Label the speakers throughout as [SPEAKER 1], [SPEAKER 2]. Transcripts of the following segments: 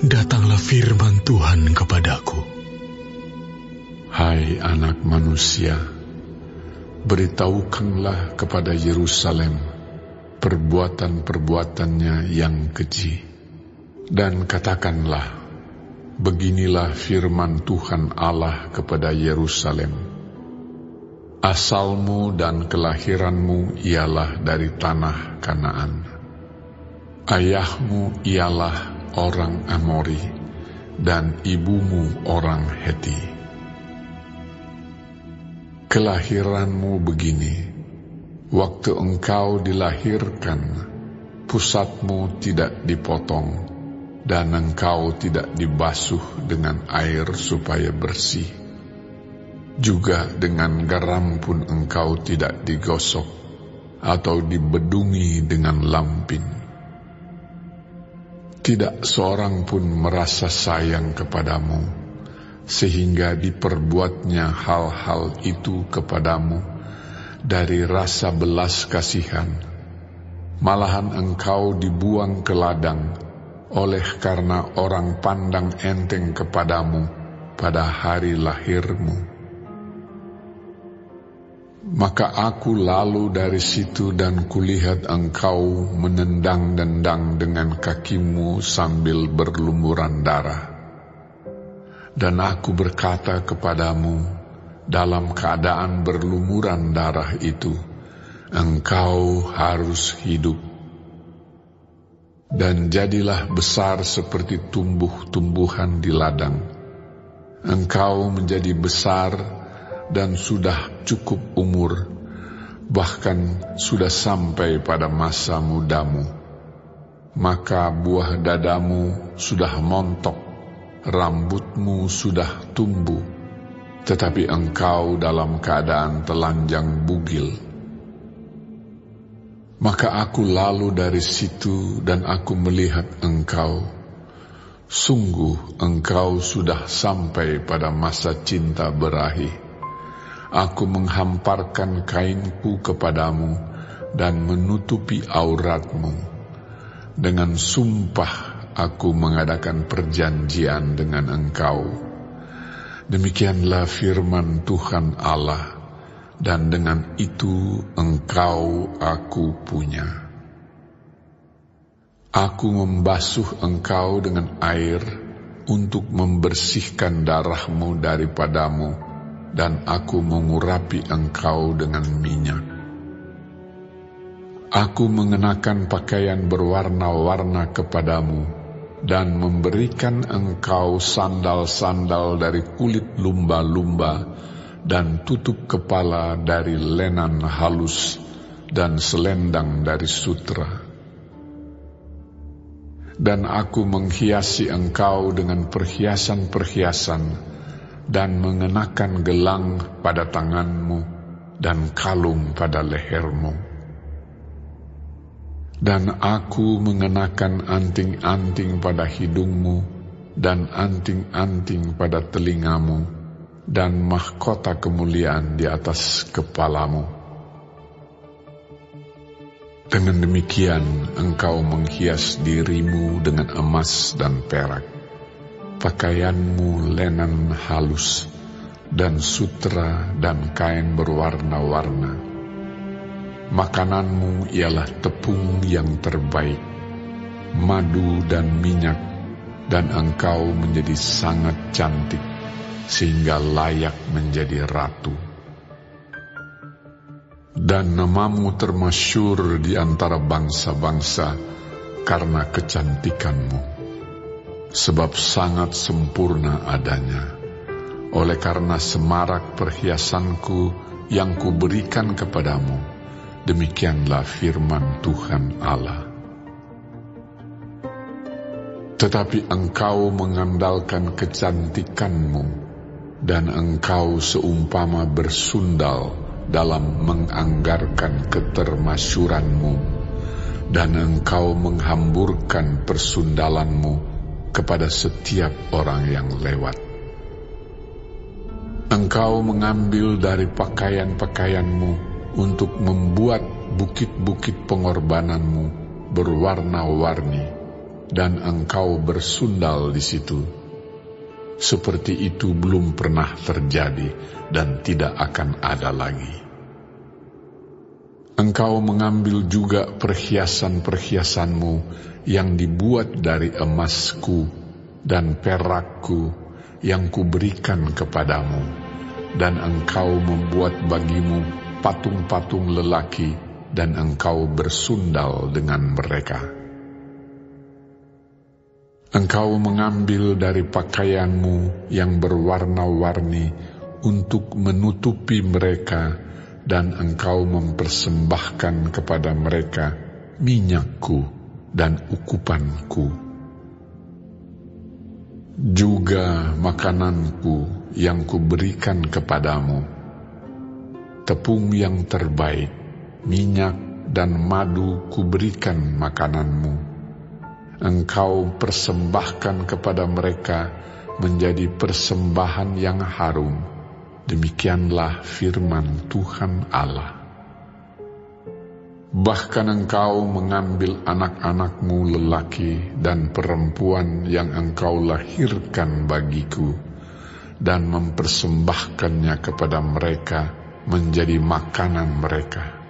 [SPEAKER 1] datanglah firman Tuhan kepadaku.
[SPEAKER 2] Hai anak manusia, beritahukanlah kepada Yerusalem perbuatan-perbuatannya yang keji, dan katakanlah, beginilah firman Tuhan Allah kepada Yerusalem. Asalmu dan kelahiranmu ialah dari tanah Kanaan. Ayahmu ialah orang Amori, dan ibumu orang Heti. Kelahiranmu begini: waktu engkau dilahirkan, pusatmu tidak dipotong, dan engkau tidak dibasuh dengan air supaya bersih. Juga dengan garam pun engkau tidak digosok, atau dibedungi dengan lampin. Tidak seorang pun merasa sayang kepadamu, sehingga diperbuatnya hal-hal itu kepadamu dari rasa belas kasihan. Malahan engkau dibuang ke ladang, oleh karena orang pandang enteng kepadamu pada hari lahirmu. Maka aku lalu dari situ dan kulihat engkau menendang-nendang dengan kakimu sambil berlumuran darah. Dan aku berkata kepadamu, dalam keadaan berlumuran darah itu, engkau harus hidup. Dan jadilah besar seperti tumbuh-tumbuhan di ladang. Engkau menjadi besar dan sudah cukup umur, bahkan sudah sampai pada masa mudamu. Maka buah dadamu sudah montok, rambutmu sudah tumbuh, tetapi engkau dalam keadaan telanjang bugil. Maka aku lalu dari situ dan aku melihat engkau. Sungguh engkau sudah sampai pada masa cinta berahi. Aku menghamparkan kainku kepadamu dan menutupi auratmu. Dengan sumpah aku mengadakan perjanjian dengan engkau. Demikianlah firman Tuhan Allah, dan dengan itu engkau aku punya. Aku membasuh engkau dengan air untuk membersihkan darahmu daripadamu, dan aku mengurapi engkau dengan minyak. Aku mengenakan pakaian berwarna-warna kepadamu, dan memberikan engkau sandal-sandal dari kulit lumba-lumba, dan tutup kepala dari lenan halus, dan selendang dari sutra. Dan aku menghiasi engkau dengan perhiasan-perhiasan, dan mengenakan gelang pada tanganmu, dan kalung pada lehermu. Dan aku mengenakan anting-anting pada hidungmu, dan anting-anting pada telingamu, dan mahkota kemuliaan di atas kepalamu. Dengan demikian engkau menghias dirimu dengan emas dan perak, pakaianmu lenan halus, dan sutra dan kain berwarna-warna. Makananmu ialah tepung yang terbaik, madu dan minyak, dan engkau menjadi sangat cantik, sehingga layak menjadi ratu. Dan namamu termasyhur di antara bangsa-bangsa karena kecantikanmu, sebab sangat sempurna adanya. Oleh karena semarak perhiasanku yang kuberikan kepadamu, demikianlah firman Tuhan Allah. Tetapi engkau mengandalkan kecantikanmu, dan engkau seumpama bersundal dalam menganggarkan ketermasyuranmu, dan engkau menghamburkan persundalanmu kepada setiap orang yang lewat. Engkau mengambil dari pakaian-pakaianmu untuk membuat bukit-bukit pengorbananmu berwarna-warni, dan engkau bersundal di situ. Seperti itu belum pernah terjadi dan tidak akan ada lagi. Engkau mengambil juga perhiasan-perhiasanmu yang dibuat dari emasku dan perakku yang kuberikan kepadamu, dan engkau membuat bagimu patung-patung lelaki, dan engkau bersundal dengan mereka. Engkau mengambil dari pakaianmu yang berwarna-warni untuk menutupi mereka, dan engkau mempersembahkan kepada mereka minyakku dan ukupanku. Juga makananku yang kuberikan kepadamu, tepung yang terbaik, minyak dan madu kuberikan makananmu. Engkau persembahkan kepada mereka menjadi persembahan yang harum. Demikianlah firman Tuhan Allah. Bahkan engkau mengambil anak-anakmu lelaki dan perempuan yang engkau lahirkan bagiku, dan mempersembahkannya kepada mereka menjadi makanan mereka.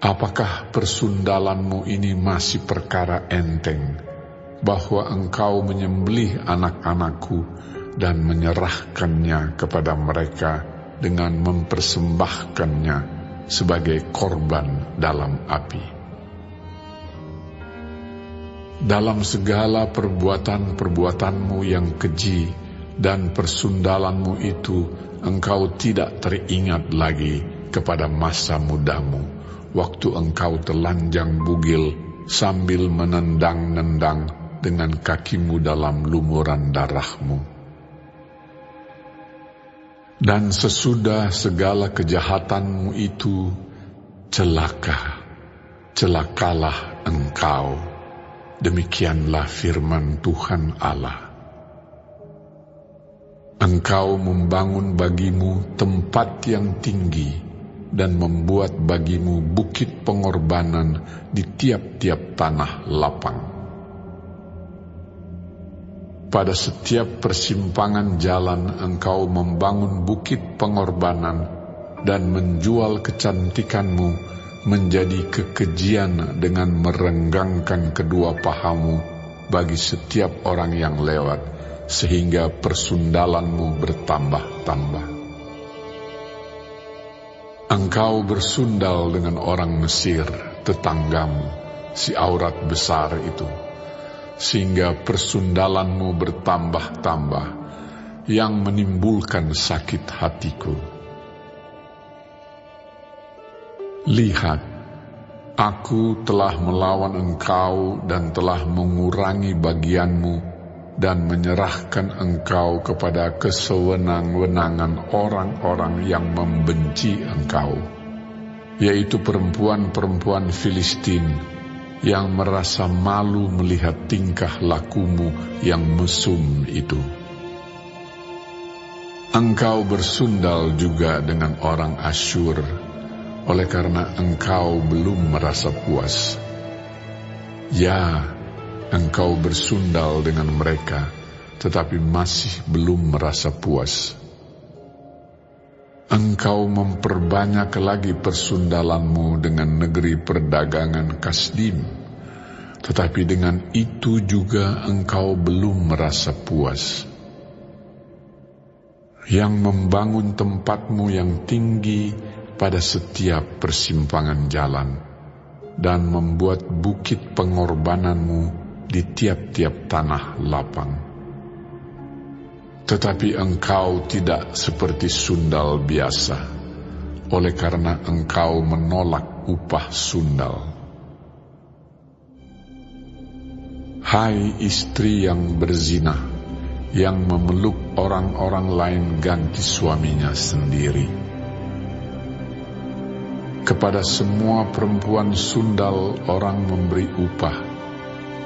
[SPEAKER 2] Apakah persundalanmu ini masih perkara enteng, bahwa engkau menyembelih anak-anakku dan menyerahkannya kepada mereka dengan mempersembahkannya sebagai korban dalam api? Dalam segala perbuatan-perbuatanmu yang keji dan persundalanmu itu, engkau tidak teringat lagi kepada masa mudamu, waktu engkau telanjang bugil sambil menendang-nendang dengan kakimu dalam lumuran darahmu. Dan sesudah segala kejahatanmu itu, celakalah engkau. Demikianlah firman Tuhan Allah. Engkau membangun bagimu tempat yang tinggi dan membuat bagimu bukit pengorbanan di tiap-tiap tanah lapang. Pada setiap persimpangan jalan engkau membangun bukit pengorbanan dan menjual kecantikanmu menjadi kekejian dengan merenggangkan kedua pahamu bagi setiap orang yang lewat, sehingga persundalanmu bertambah-tambah. Engkau bersundal dengan orang Mesir, tetanggamu, si aurat besar itu, sehingga persundalanmu bertambah-tambah, yang menimbulkan sakit hatiku. Lihat, aku telah melawan engkau dan telah mengurangi bagianmu dan menyerahkan engkau kepada kesewenang-wenangan orang-orang yang membenci engkau, yaitu perempuan-perempuan Filistin yang merasa malu melihat tingkah lakumu yang mesum itu. Engkau bersundal juga dengan orang Asyur, oleh karena engkau belum merasa puas. Ya, engkau bersundal dengan mereka, tetapi masih belum merasa puas. Engkau memperbanyak lagi persundalanmu dengan negeri perdagangan Kasdim, tetapi dengan itu juga engkau belum merasa puas. Yang membangun tempatmu yang tinggi pada setiap persimpangan jalan, dan membuat bukit pengorbananmu di tiap-tiap tanah lapang. Tetapi engkau tidak seperti sundal biasa, oleh karena engkau menolak upah sundal. Hai istri yang berzina, yang memeluk orang-orang lain ganti suaminya sendiri. Kepada semua perempuan sundal orang memberi upah,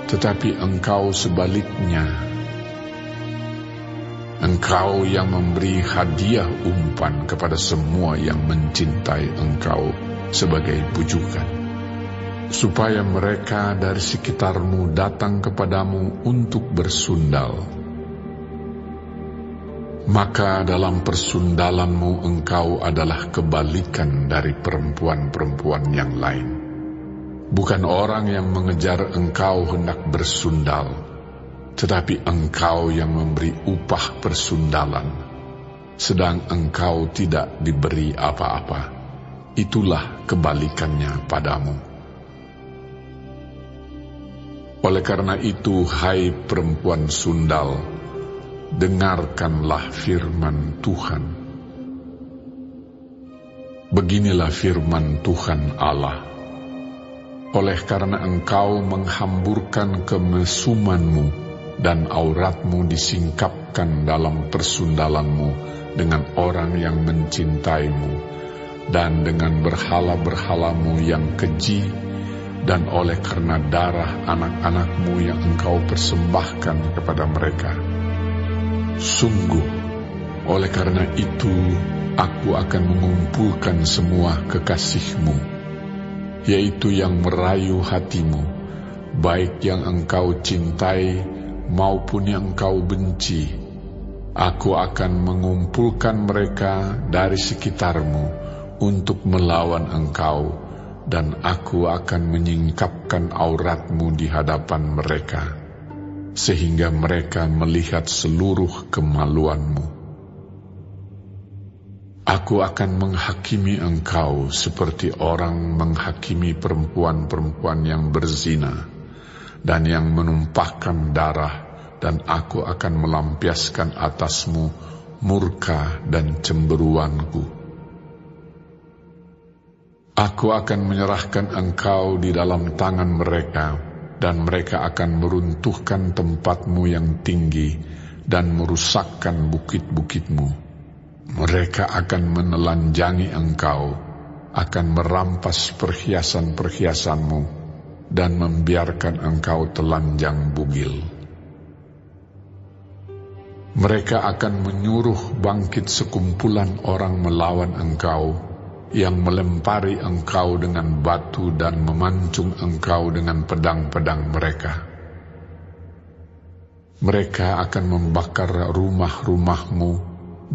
[SPEAKER 2] tetapi engkau sebaliknya. Engkau yang memberi hadiah umpan kepada semua yang mencintai engkau sebagai bujukan. supaya mereka dari sekitarmu datang kepadamu untuk bersundal. Maka dalam persundalanmu engkau adalah kebalikan dari perempuan-perempuan yang lain. Bukan orang yang mengejar engkau hendak bersundal, tetapi engkau yang memberi upah persundalan, sedang engkau tidak diberi apa-apa. Itulah kebalikannya padamu. Oleh karena itu, hai perempuan sundal, dengarkanlah firman Tuhan. Beginilah firman Tuhan Allah. Oleh karena engkau menghamburkan kemesumanmu dan auratmu disingkapkan dalam persundalanmu dengan orang yang mencintaimu dan dengan berhala-berhalamu yang keji, dan oleh karena darah anak-anakmu yang engkau persembahkan kepada mereka. Sungguh, oleh karena itu, aku akan mengumpulkan semua kekasihmu, yaitu yang merayu hatimu, baik yang engkau cintai maupun yang engkau benci. Aku akan mengumpulkan mereka dari sekitarmu untuk melawan engkau, dan aku akan menyingkapkan auratmu di hadapan mereka, sehingga mereka melihat seluruh kemaluanmu. Aku akan menghakimi engkau seperti orang menghakimi perempuan-perempuan yang berzina dan yang menumpahkan darah, dan aku akan melampiaskan atasmu murka dan cemberuanku. Aku akan menyerahkan engkau di dalam tangan mereka, dan mereka akan meruntuhkan tempatmu yang tinggi dan merusakkan bukit-bukitmu. Mereka akan menelanjangi engkau, akan merampas perhiasan-perhiasanmu, dan membiarkan engkau telanjang bugil. Mereka akan menyuruh bangkit sekumpulan orang melawan engkau, yang melempari engkau dengan batu dan memancung engkau dengan pedang-pedang mereka. Mereka akan membakar rumah-rumahmu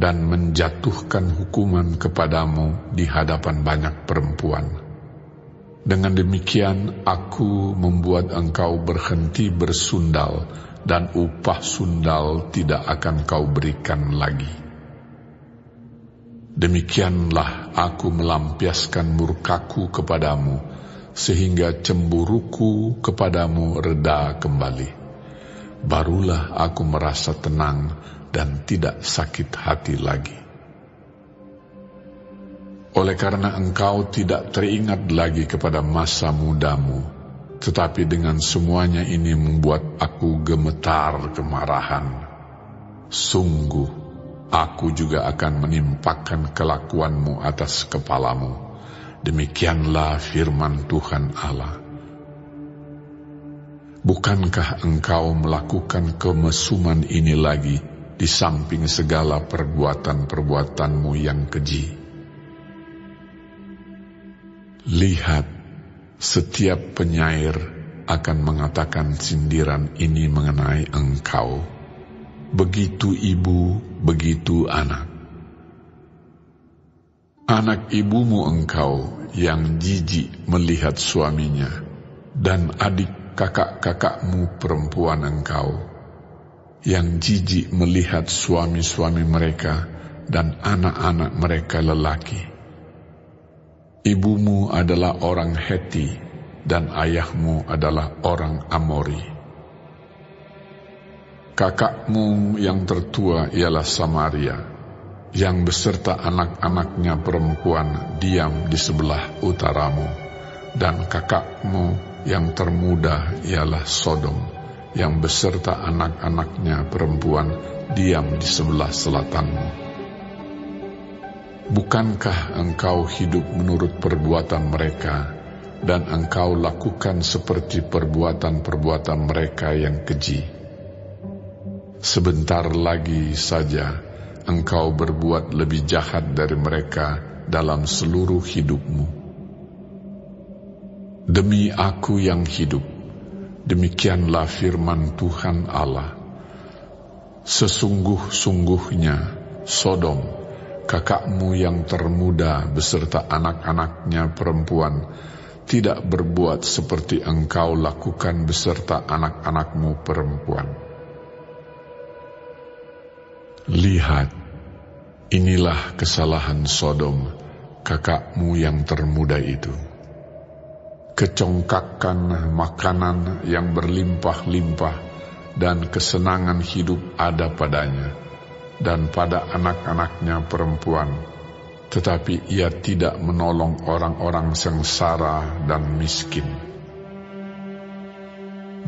[SPEAKER 2] dan menjatuhkan hukuman kepadamu di hadapan banyak perempuan. Dengan demikian, aku membuat engkau berhenti bersundal, dan upah sundal tidak akan kau berikan lagi. Demikianlah aku melampiaskan murkaku kepadamu, sehingga cemburuku kepadamu reda kembali. Barulah aku merasa tenang dan tidak sakit hati lagi. Oleh karena engkau tidak teringat lagi kepada masa mudamu, tetapi dengan semuanya ini membuat aku gemetar kemarahan. Sungguh, aku juga akan menimpakan kelakuanmu atas kepalamu. Demikianlah firman Tuhan Allah. Bukankah engkau melakukan kemesuman ini lagi di samping segala perbuatan-perbuatanmu yang keji? Lihat, setiap penyair akan mengatakan sindiran ini mengenai engkau. Begitu ibu, begitu anak. Anak ibumu engkau yang jijik melihat suaminya, dan adik kakak-kakakmu perempuan engkau, yang jijik melihat suami-suami mereka dan anak-anak mereka lelaki. Ibumu adalah orang Heti, dan ayahmu adalah orang Amori. Kakakmu yang tertua ialah Samaria, yang beserta anak-anaknya perempuan diam di sebelah utaramu, dan kakakmu yang termuda ialah Sodom, yang beserta anak-anaknya perempuan diam di sebelah selatanmu. Bukankah engkau hidup menurut perbuatan mereka, dan engkau lakukan seperti perbuatan-perbuatan mereka yang keji? Sebentar lagi saja engkau berbuat lebih jahat dari mereka dalam seluruh hidupmu. Demi aku yang hidup, demikianlah firman Tuhan Allah, sesungguh-sungguhnya Sodom, kakakmu yang termuda beserta anak-anaknya perempuan, tidak berbuat seperti engkau lakukan beserta anak-anakmu perempuan. Lihat, inilah kesalahan Sodom, kakakmu yang termuda itu. Kecongkakan makanan yang berlimpah-limpah dan kesenangan hidup ada padanya dan pada anak-anaknya perempuan, tetapi ia tidak menolong orang-orang sengsara dan miskin.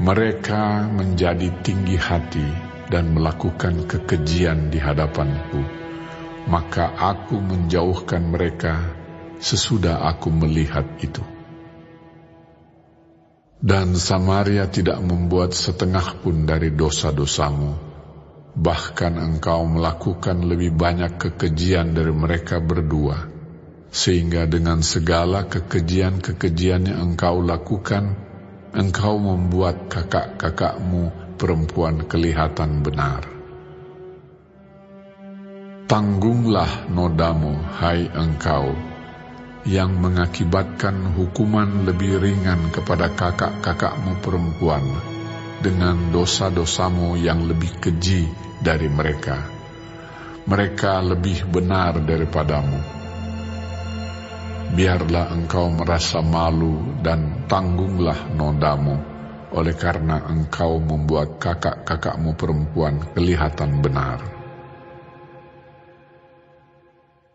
[SPEAKER 2] Mereka menjadi tinggi hati dan melakukan kekejian di hadapanku, maka aku menjauhkan mereka sesudah aku melihat itu. Dan Samaria tidak membuat setengah pun dari dosa-dosamu, bahkan engkau melakukan lebih banyak kekejian dari mereka berdua, sehingga dengan segala kekejian-kekejian yang engkau lakukan, engkau membuat kakak-kakakmu perempuan kelihatan benar. Tanggunglah nodamu, hai engkau, yang mengakibatkan hukuman lebih ringan kepada kakak-kakakmu perempuan dengan dosa-dosamu yang lebih keji dari mereka. Mereka lebih benar daripadamu. Biarlah engkau merasa malu dan tanggunglah nodamu, oleh karena engkau membuat kakak-kakakmu perempuan kelihatan benar.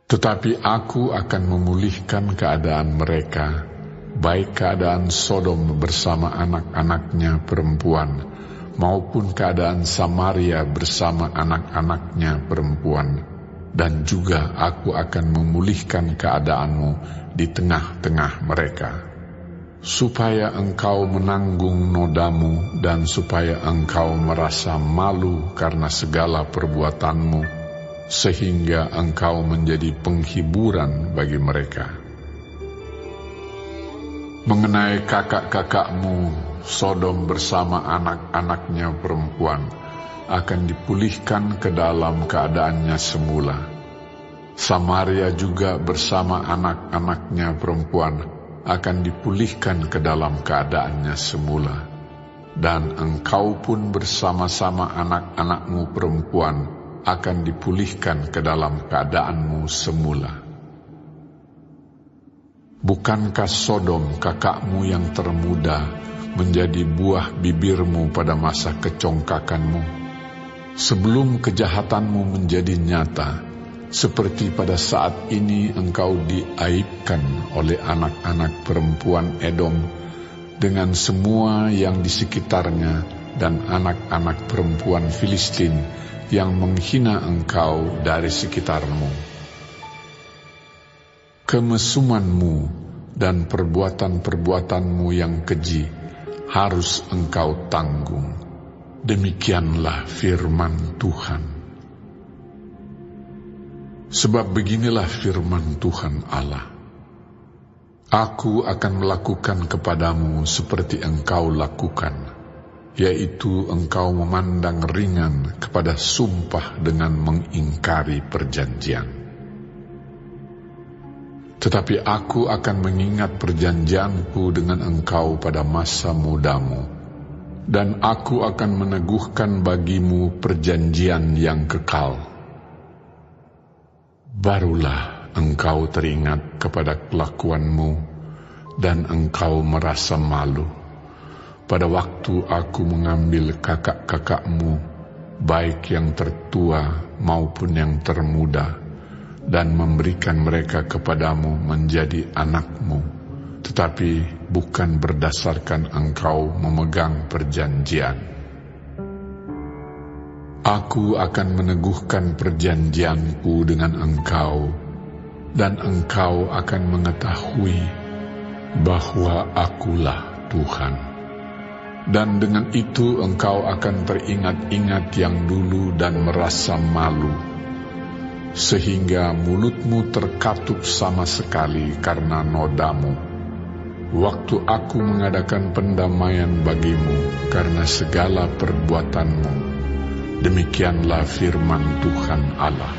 [SPEAKER 2] Tetapi aku akan memulihkan keadaan mereka, baik keadaan Sodom bersama anak-anaknya perempuan, maupun keadaan Samaria bersama anak-anaknya perempuan, dan juga aku akan memulihkan keadaanmu di tengah-tengah mereka, supaya engkau menanggung nodamu dan supaya engkau merasa malu karena segala perbuatanmu, sehingga engkau menjadi penghiburan bagi mereka. Mengenai kakak-kakakmu, Sodom bersama anak-anaknya perempuan akan dipulihkan ke dalam keadaannya semula. Samaria juga bersama anak-anaknya perempuan akan dipulihkan ke dalam keadaannya semula. Dan engkau pun bersama-sama anak-anakmu perempuan akan dipulihkan ke dalam keadaanmu semula. Bukankah Sodom kakakmu yang termuda menjadi buah bibirmu pada masa kecongkakanmu? Sebelum kejahatanmu menjadi nyata, seperti pada saat ini engkau diaibkan oleh anak-anak perempuan Edom dengan semua yang di sekitarnya dan anak-anak perempuan Filistin yang menghina engkau dari sekitarmu. Kemesumanmu dan perbuatan-perbuatanmu yang keji harus engkau tanggung. Demikianlah firman Tuhan. Sebab beginilah firman Tuhan Allah, Aku akan melakukan kepadamu seperti engkau lakukan, yaitu engkau memandang ringan kepada sumpah dengan mengingkari perjanjian. Tetapi aku akan mengingat perjanjianku dengan engkau pada masa mudamu, dan aku akan meneguhkan bagimu perjanjian yang kekal. Barulah engkau teringat kepada kelakuanmu, dan engkau merasa malu pada waktu aku mengambil kakak-kakakmu, baik yang tertua maupun yang termuda, dan memberikan mereka kepadamu menjadi anakmu, tetapi bukan berdasarkan engkau memegang perjanjian. Aku akan meneguhkan perjanjianku dengan engkau, dan engkau akan mengetahui bahwa akulah Tuhan. Dan dengan itu engkau akan teringat-ingat yang dulu dan merasa malu, sehingga mulutmu terkatup sama sekali karena nodamu, waktu aku mengadakan pendamaian bagimu karena segala perbuatanmu. Demikianlah firman Tuhan Allah.